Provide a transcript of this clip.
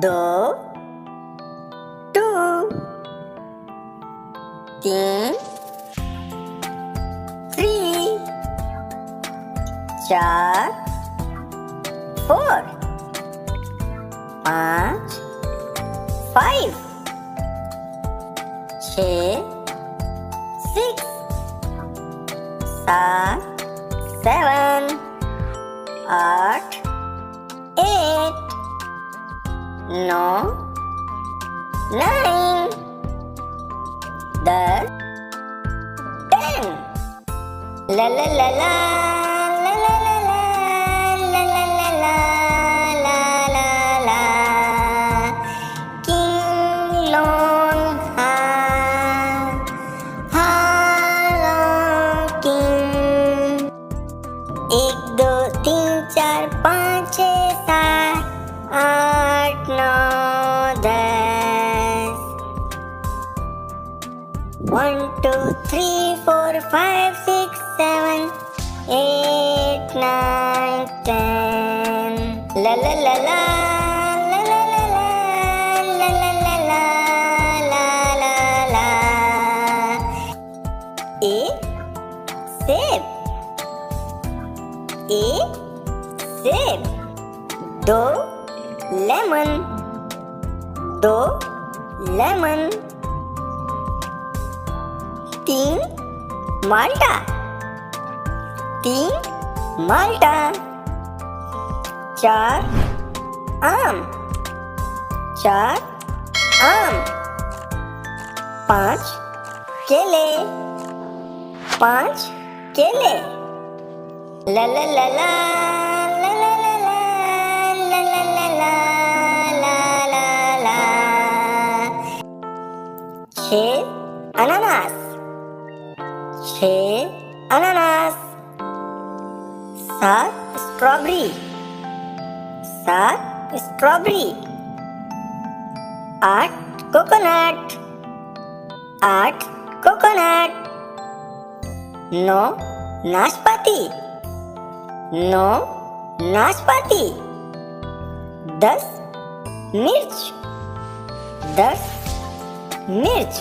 دو، two، تین، three، چار، four، پانچ، five، چھ، six، سات، seven، آٹھ، eight، نو، nine، دس، ten، لا لا لا لا لا لا لا لا لا لا لا لا لا King Long Ha long King ایک دو تین چار پانچ چھ سات آٹھ نو دس 1 2 3 4 5 6 7 8 9 10 la la la la la la la la la la la la la la A सेब A सेब दो lemon दो lemon तीन माल्टा तीन माल्टा चार आम चार आम पाँच केले पाँच केले ला ला ला ला ला ला ला ला ला ला ला ला ला ला छः अनानास छः अनानास सात स्ट्रॉबेरी आठ कोकोनट नौ नाशपाती 10 मिर्च